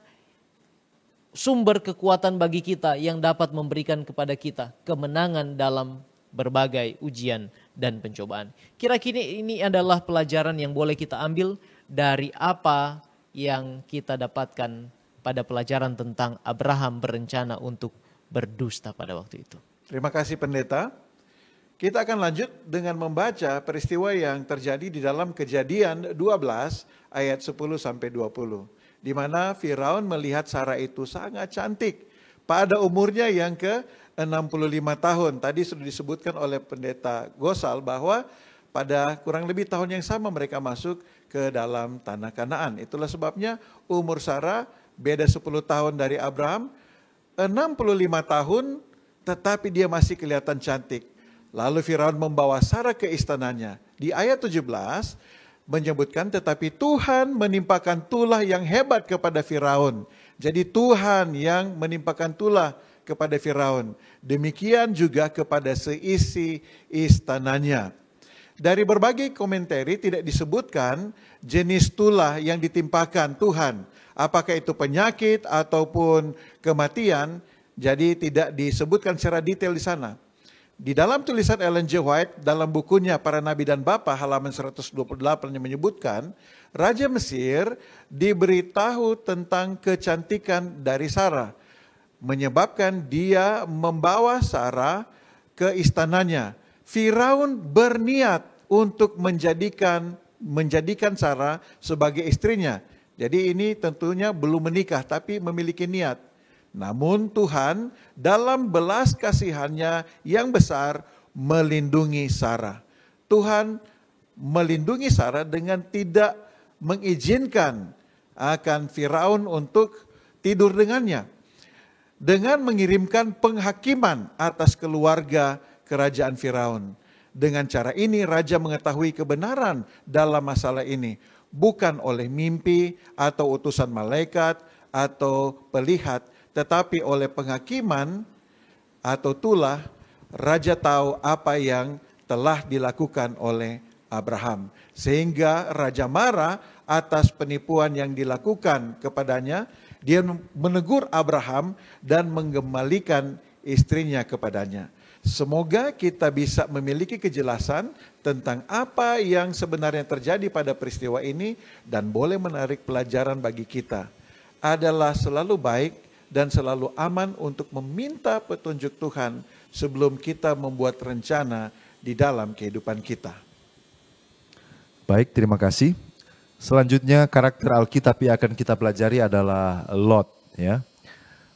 Speaker 3: sumber kekuatan bagi kita yang dapat memberikan kepada kita kemenangan dalam berbagai ujian dan pencobaan. Kira-kira ini adalah pelajaran yang boleh kita ambil dari apa yang kita dapatkan pada pelajaran tentang Abraham berencana untuk berdusta pada waktu itu.
Speaker 4: Terima kasih pendeta. Kita akan lanjut dengan membaca peristiwa yang terjadi di dalam Kejadian 12 ayat 10 sampai 20. Di mana Firaun melihat Sarah itu sangat cantik pada umurnya yang ke-65 tahun. Tadi sudah disebutkan oleh pendeta Gosal bahwa pada kurang lebih tahun yang sama mereka masuk ke dalam tanah Kanaan. Itulah sebabnya umur Sarah beda 10 tahun dari Abraham, 65 tahun tetapi dia masih kelihatan cantik. Lalu Firaun membawa Sarah ke istananya. Di ayat 17 menyebutkan tetapi Tuhan menimpakan tulah yang hebat kepada Firaun. Jadi Tuhan yang menimpakan tulah kepada Firaun. Demikian juga kepada seisi istananya. Dari berbagai komentari tidak disebutkan jenis tulah yang ditimpakan Tuhan. Apakah itu penyakit ataupun kematian. Jadi tidak disebutkan secara detail di sana. Di dalam tulisan Ellen G. White dalam bukunya Para Nabi dan Bapa halaman 128 yang menyebutkan Raja Mesir diberitahu tentang kecantikan dari Sarah, menyebabkan dia membawa Sarah ke istananya. Firaun berniat untuk menjadikan Sarah sebagai istrinya. Jadi ini tentunya belum menikah tapi memiliki niat. Namun Tuhan dalam belas kasihannya yang besar melindungi Sarah. Tuhan melindungi Sarah dengan tidak mengizinkan akan Firaun untuk tidur dengannya. Dengan mengirimkan penghakiman atas keluarga kerajaan Firaun. Dengan cara ini raja mengetahui kebenaran dalam masalah ini. Bukan oleh mimpi atau utusan malaikat atau pelihat, tetapi oleh penghakiman atau tulah, raja tahu apa yang telah dilakukan oleh Abraham. Sehingga raja marah atas penipuan yang dilakukan kepadanya. Dia menegur Abraham dan mengembalikan istrinya kepadanya. Semoga kita bisa memiliki kejelasan tentang apa yang sebenarnya terjadi pada peristiwa ini dan boleh menarik pelajaran bagi kita. Adalah selalu baik dan selalu aman untuk meminta petunjuk Tuhan sebelum kita membuat rencana di dalam kehidupan kita.
Speaker 1: Baik, terima kasih. Selanjutnya karakter Alkitab yang akan kita pelajari adalah Lot. Ya,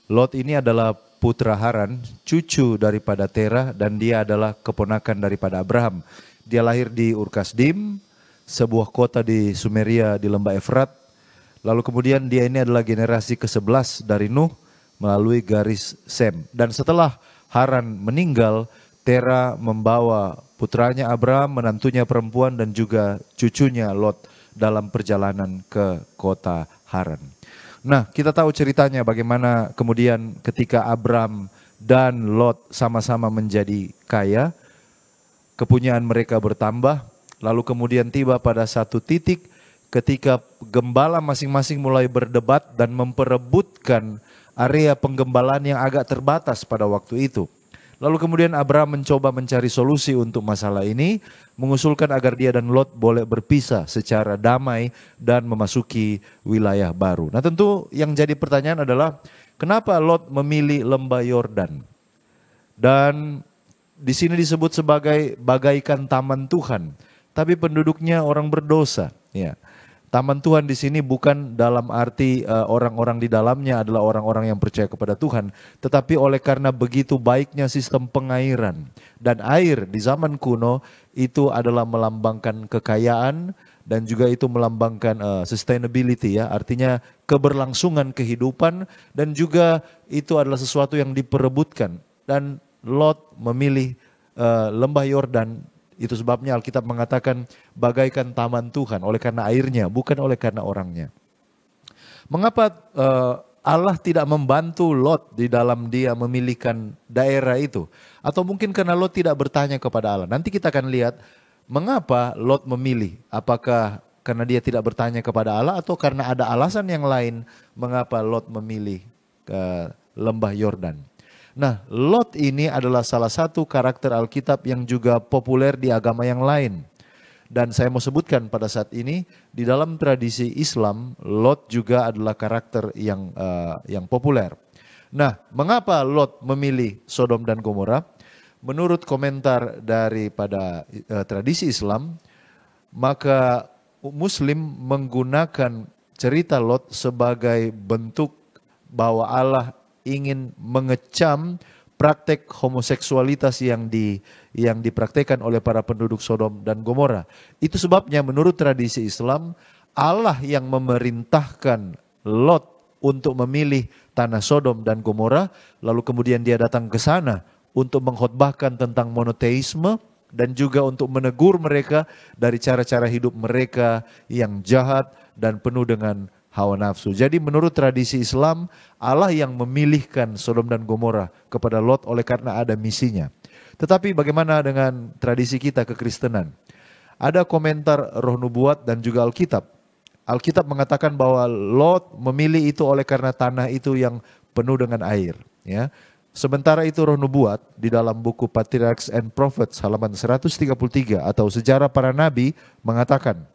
Speaker 1: Lot ini adalah putra Haran, cucu daripada Terah, dan dia adalah keponakan daripada Abraham. Dia lahir di Ur-Kasdim, sebuah kota di Sumeria di lembah Efrat. Lalu kemudian dia ini adalah generasi ke-11 dari Nuh melalui garis Sem. Dan setelah Haran meninggal, Terah membawa putranya Abraham, menantunya perempuan, dan juga cucunya Lot dalam perjalanan ke kota Haran. Nah, kita tahu ceritanya bagaimana kemudian ketika Abraham dan Lot sama-sama menjadi kaya, kepunyaan mereka bertambah, lalu kemudian tiba pada satu titik ketika gembala masing-masing mulai berdebat dan memperebutkan area penggembalaan yang agak terbatas pada waktu itu. Lalu kemudian Abraham mencoba mencari solusi untuk masalah ini, mengusulkan agar dia dan Lot boleh berpisah secara damai dan memasuki wilayah baru. Nah, tentu yang jadi pertanyaan adalah kenapa Lot memilih lembah Yordan? Dan di sini disebut sebagai bagaikan taman Tuhan, tapi penduduknya orang berdosa. Ya. Taman Tuhan di sini bukan dalam arti orang-orang di dalamnya adalah orang-orang yang percaya kepada Tuhan, tetapi oleh karena begitu baiknya sistem pengairan. Dan air di zaman kuno itu adalah melambangkan kekayaan dan juga itu melambangkan sustainability, ya, artinya keberlangsungan kehidupan, dan juga itu adalah sesuatu yang diperebutkan. Dan Lot memilih lembah Yordan. Itu sebabnya Alkitab mengatakan bagaikan taman Tuhan oleh karena airnya, bukan oleh karena orangnya. Mengapa Allah tidak membantu Lot di dalam dia memilihkan daerah itu? Atau mungkin karena Lot tidak bertanya kepada Allah. Nanti kita akan lihat mengapa Lot memilih. Apakah karena dia tidak bertanya kepada Allah atau karena ada alasan yang lain mengapa Lot memilih ke lembah Yordan. Nah, Lot ini adalah salah satu karakter Alkitab yang juga populer di agama yang lain. Dan saya mau sebutkan pada saat ini, di dalam tradisi Islam, Lot juga adalah karakter yang populer. Nah, mengapa Lot memilih Sodom dan Gomora? Menurut komentar daripada tradisi Islam, maka Muslim menggunakan cerita Lot sebagai bentuk bahwa Allah ingin mengecam praktek homoseksualitas yang dipraktekkan oleh para penduduk Sodom dan Gomora. Itu sebabnya menurut tradisi Islam, Allah yang memerintahkan Lot untuk memilih tanah Sodom dan Gomora, lalu kemudian dia datang ke sana untuk mengkhotbahkan tentang monoteisme dan juga untuk menegur mereka dari cara-cara hidup mereka yang jahat dan penuh dengan hawa nafsu. Jadi menurut tradisi Islam, Allah yang memilihkan Sodom dan Gomora kepada Lot oleh karena ada misinya. Tetapi bagaimana dengan tradisi kita kekristenan? Ada komentar Roh Nubuat dan juga Alkitab. Alkitab mengatakan bahwa Lot memilih itu oleh karena tanah itu yang penuh dengan air. Ya. Sementara itu Roh Nubuat di dalam buku Patriarchs and Prophets halaman 133 atau Sejarah Para Nabi mengatakan,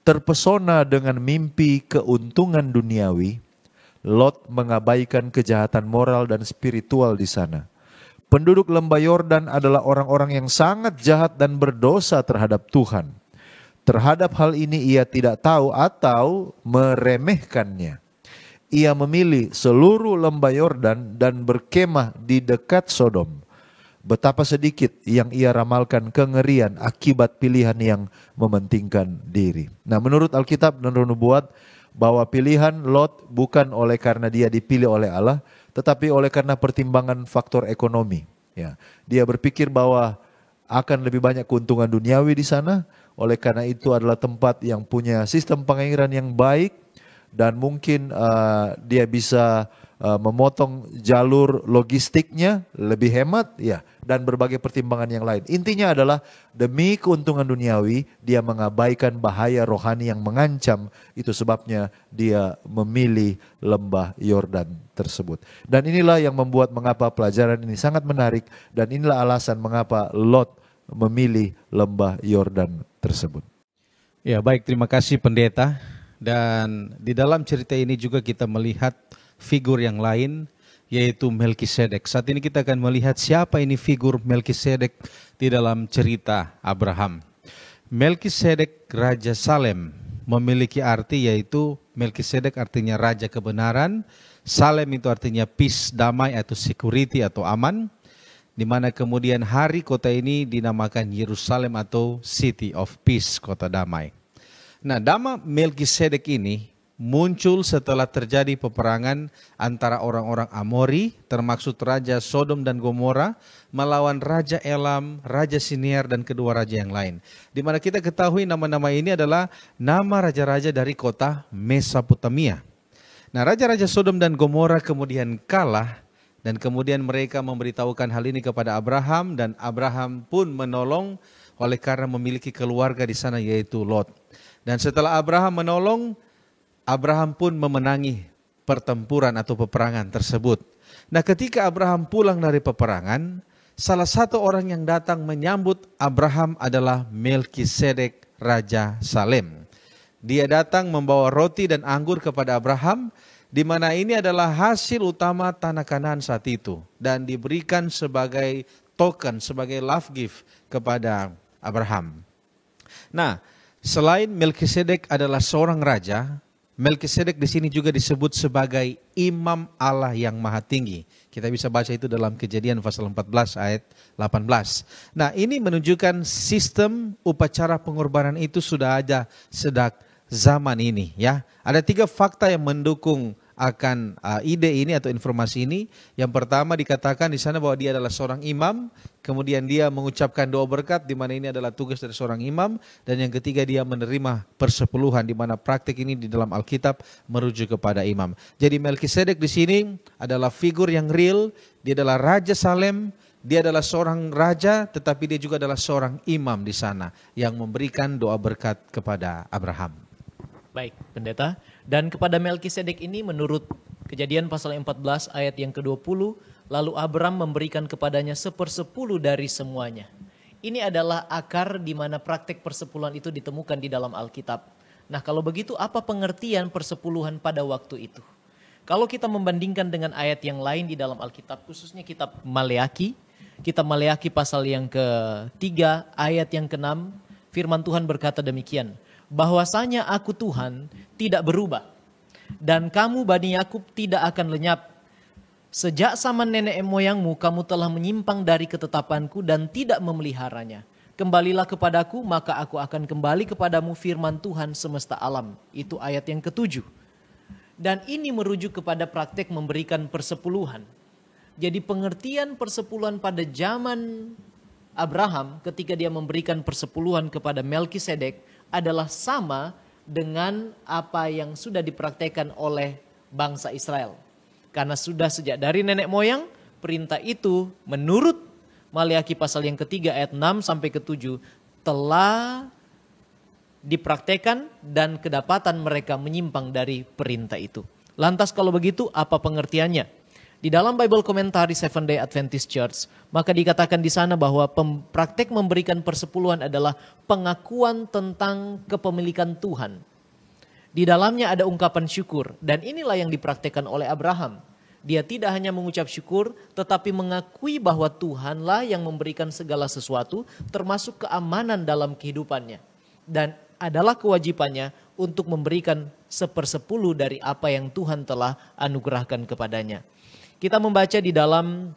Speaker 1: terpesona dengan mimpi keuntungan duniawi, Lot mengabaikan kejahatan moral dan spiritual di sana. Penduduk lembah Yordan adalah orang-orang yang sangat jahat dan berdosa terhadap Tuhan. Terhadap hal ini ia tidak tahu atau meremehkannya. Ia memilih seluruh lembah Yordan dan berkemah di dekat Sodom. Betapa sedikit yang ia ramalkan kengerian akibat pilihan yang mementingkan diri. Nah, menurut Alkitab dan Roh Nubuat, bahwa pilihan Lot bukan oleh karena dia dipilih oleh Allah, tetapi oleh karena pertimbangan faktor ekonomi. Ya, dia berpikir bahwa akan lebih banyak keuntungan duniawi di sana, oleh karena itu adalah tempat yang punya sistem pengairan yang baik, dan mungkin dia bisa memotong jalur logistiknya lebih hemat ya, dan berbagai pertimbangan yang lain. Intinya adalah demi keuntungan duniawi dia mengabaikan bahaya rohani yang mengancam. Itu sebabnya dia memilih lembah Yordan tersebut. Dan inilah yang membuat mengapa pelajaran ini sangat menarik, dan inilah alasan mengapa Lot memilih lembah Yordan tersebut.
Speaker 2: Ya, baik, terima kasih pendeta. Dan di dalam cerita ini juga kita melihat figur yang lain, yaitu Melkisedek. Saat ini kita akan melihat siapa ini figur Melkisedek di dalam cerita Abraham. Melkisedek Raja Salem memiliki arti, yaitu Melkisedek artinya Raja Kebenaran, Salem itu artinya peace, damai atau security atau aman, di mana kemudian hari kota ini dinamakan Yerusalem atau City of Peace, kota damai. Nah, nama Melkisedek ini muncul setelah terjadi peperangan antara orang-orang Amori, termaksud Raja Sodom dan Gomora, melawan Raja Elam, Raja Siniar, dan kedua raja yang lain. Di mana kita ketahui nama-nama ini adalah nama raja-raja dari kota Mesopotamia. Nah, raja-raja Sodom dan Gomora kemudian kalah, dan kemudian mereka memberitahukan hal ini kepada Abraham, dan Abraham pun menolong oleh karena memiliki keluarga di sana, yaitu Lot. Dan setelah Abraham menolong, Abraham pun memenangi pertempuran atau peperangan tersebut. Nah, ketika Abraham pulang dari peperangan, salah satu orang yang datang menyambut Abraham adalah Melkisedek Raja Salem. Dia datang membawa roti dan anggur kepada Abraham, di mana ini adalah hasil utama tanah Kanaan saat itu, dan diberikan sebagai token, sebagai love gift kepada Abraham. Nah, selain Melkisedek adalah seorang raja, Melkisedek di sini juga disebut sebagai Imam Allah yang Maha Tinggi. Kita bisa baca itu dalam Kejadian pasal 14 ayat 18. Nah, ini menunjukkan sistem upacara pengorbanan itu sudah ada sejak zaman ini, ya. Ada 3 fakta yang mendukung akan ide ini atau informasi ini. Yang pertama, dikatakan di sana bahwa dia adalah seorang imam, kemudian dia mengucapkan doa berkat, di mana ini adalah tugas dari seorang imam, dan yang ketiga dia menerima persepuluhan, di mana praktik ini di dalam Alkitab merujuk kepada imam. Jadi Melkisedek di sini adalah figur yang real. Dia adalah Raja Salem, dia adalah seorang raja, tetapi dia juga adalah seorang imam di sana yang memberikan doa berkat kepada Abraham.
Speaker 3: Baik, pendeta. Dan kepada Melkisedek ini menurut Kejadian pasal 14 ayat yang ke-20, lalu Abram memberikan kepadanya 1/10 dari semuanya. Ini adalah akar di mana praktek persepuluhan itu ditemukan di dalam Alkitab. Nah, kalau begitu apa pengertian persepuluhan pada waktu itu? Kalau kita membandingkan dengan ayat yang lain di dalam Alkitab, khususnya kitab Maleaki, kitab Maleaki pasal yang ke-3 ayat yang ke-6, firman Tuhan berkata demikian, bahwasanya aku Tuhan tidak berubah, dan kamu Bani Yakub tidak akan lenyap. Sejak zaman nenek moyangmu kamu telah menyimpang dari ketetapanku dan tidak memeliharanya. Kembalilah kepadaku, maka aku akan kembali kepadamu, firman Tuhan semesta alam. Itu ayat yang ke-7. Dan ini merujuk kepada praktek memberikan persepuluhan. Jadi pengertian persepuluhan pada zaman Abraham ketika dia memberikan persepuluhan kepada Melkisedek adalah sama dengan apa yang sudah dipraktekkan oleh bangsa Israel. Karena sudah sejak dari nenek moyang, perintah itu menurut Maleaki pasal yang ke-3 ayat 6 sampai ke-7 telah dipraktekkan dan kedapatan mereka menyimpang dari perintah itu. Lantas kalau begitu apa pengertiannya? Di dalam Bible Commentary Seventh Day Adventist Church, maka dikatakan di sana bahwa praktek memberikan persepuluhan adalah pengakuan tentang kepemilikan Tuhan. Di dalamnya ada ungkapan syukur, dan inilah yang dipraktekkan oleh Abraham. Dia tidak hanya mengucap syukur, tetapi mengakui bahwa Tuhanlah yang memberikan segala sesuatu, termasuk keamanan dalam kehidupannya. Dan adalah kewajibannya untuk memberikan 1/10 dari apa yang Tuhan telah anugerahkan kepadanya. Kita membaca di dalam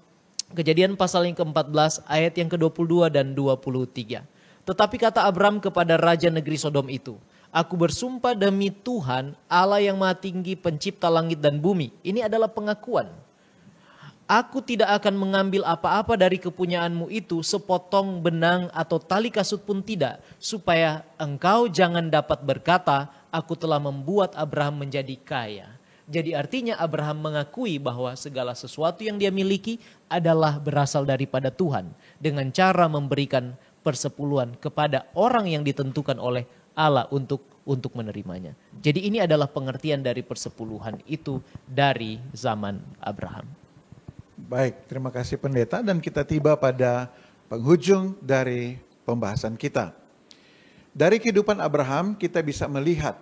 Speaker 3: Kejadian pasal yang ke-14 ayat yang ke-22 dan 23. Tetapi kata Abram kepada raja negeri Sodom itu, aku bersumpah demi Tuhan Allah yang Maha Tinggi pencipta langit dan bumi. Ini adalah pengakuan. Aku tidak akan mengambil apa-apa dari kepunyaanmu itu, sepotong benang atau tali kasut pun tidak, supaya engkau jangan dapat berkata, aku telah membuat Abraham menjadi kaya. Jadi artinya Abraham mengakui bahwa segala sesuatu yang dia miliki adalah berasal daripada Tuhan. Dengan cara memberikan persepuluhan kepada orang yang ditentukan oleh Allah untuk menerimanya. Jadi ini adalah pengertian dari persepuluhan itu dari zaman Abraham.
Speaker 4: Baik, terima kasih pendeta, dan kita tiba pada penghujung dari pembahasan kita. Dari kehidupan Abraham kita bisa melihat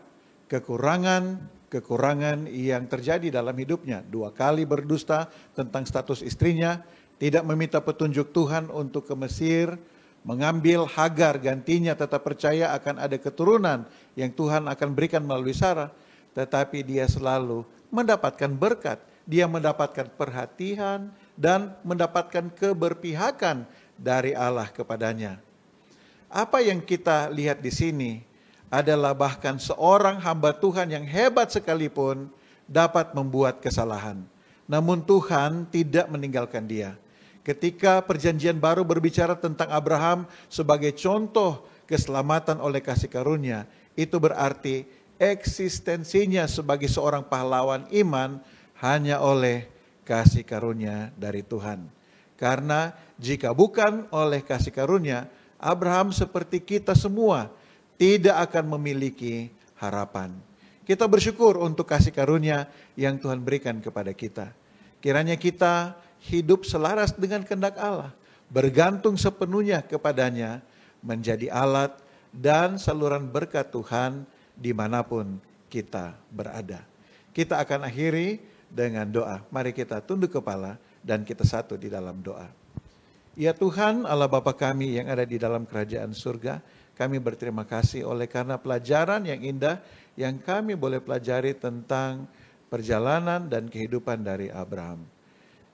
Speaker 4: kekurangan yang terjadi dalam hidupnya. 2 kali berdusta tentang status istrinya, tidak meminta petunjuk Tuhan untuk ke Mesir, mengambil Hagar gantinya, tetap percaya akan ada keturunan yang Tuhan akan berikan melalui Sarah. Tetapi dia selalu mendapatkan berkat, dia mendapatkan perhatian dan mendapatkan keberpihakan dari Allah kepadanya. Apa yang kita lihat di sini adalah bahkan seorang hamba Tuhan yang hebat sekalipun dapat membuat kesalahan. Namun Tuhan tidak meninggalkan dia. Ketika perjanjian baru berbicara tentang Abraham sebagai contoh keselamatan oleh kasih karunia, itu berarti eksistensinya sebagai seorang pahlawan iman hanya oleh kasih karunia dari Tuhan. Karena jika bukan oleh kasih karunia, Abraham seperti kita semua tidak akan memiliki harapan. Kita bersyukur untuk kasih karunia yang Tuhan berikan kepada kita. Kiranya kita hidup selaras dengan kehendak Allah, bergantung sepenuhnya kepadanya, menjadi alat dan saluran berkat Tuhan dimanapun kita berada. Kita akan akhiri dengan doa. Mari kita tunduk kepala dan kita satu di dalam doa. Ya Tuhan, Allah Bapa kami yang ada di dalam kerajaan surga, kami berterima kasih oleh karena pelajaran yang indah yang kami boleh pelajari tentang perjalanan dan kehidupan dari Abraham.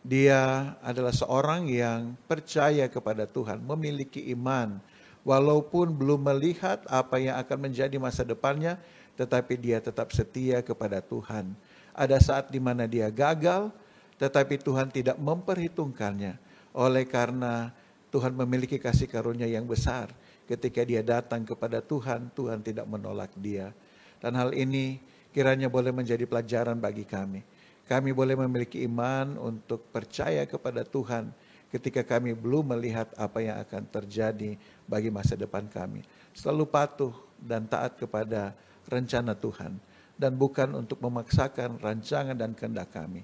Speaker 4: Dia adalah seorang yang percaya kepada Tuhan, memiliki iman, walaupun belum melihat apa yang akan menjadi masa depannya, tetapi dia tetap setia kepada Tuhan. Ada saat di mana dia gagal, tetapi Tuhan tidak memperhitungkannya. Oleh karena Tuhan memiliki kasih karunia yang besar, ketika dia datang kepada Tuhan, Tuhan tidak menolak dia. Dan hal ini kiranya boleh menjadi pelajaran bagi kami. Kami boleh memiliki iman untuk percaya kepada Tuhan ketika kami belum melihat apa yang akan terjadi bagi masa depan kami. Selalu patuh dan taat kepada rencana Tuhan, dan bukan untuk memaksakan rancangan dan kehendak kami.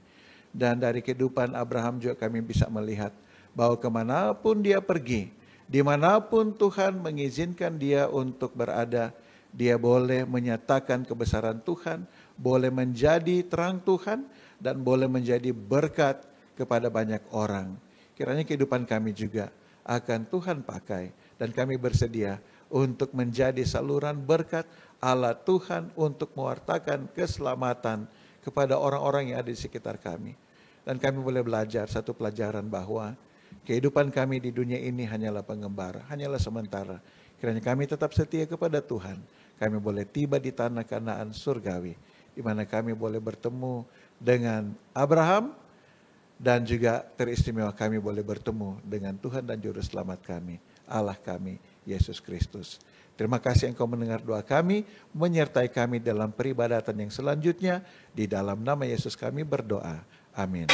Speaker 4: Dan dari kehidupan Abraham juga kami bisa melihat bahwa kemanapun dia pergi, dimanapun Tuhan mengizinkan dia untuk berada, dia boleh menyatakan kebesaran Tuhan, boleh menjadi terang Tuhan, dan boleh menjadi berkat kepada banyak orang. Kiranya kehidupan kami juga akan Tuhan pakai, dan kami bersedia untuk menjadi saluran berkat Allah Tuhan untuk mewartakan keselamatan kepada orang-orang yang ada di sekitar kami. Dan kami boleh belajar satu pelajaran bahwa kehidupan kami di dunia ini hanyalah pengembara, hanyalah sementara. Kiranya kami tetap setia kepada Tuhan. Kami boleh tiba di tanah Kanaan surgawi, di mana kami boleh bertemu dengan Abraham, dan juga teristimewa kami boleh bertemu dengan Tuhan dan Juru Selamat kami, Allah kami, Yesus Kristus. Terima kasih Engkau mendengar doa kami, menyertai kami dalam peribadatan yang selanjutnya. Di dalam nama Yesus kami berdoa. Amin.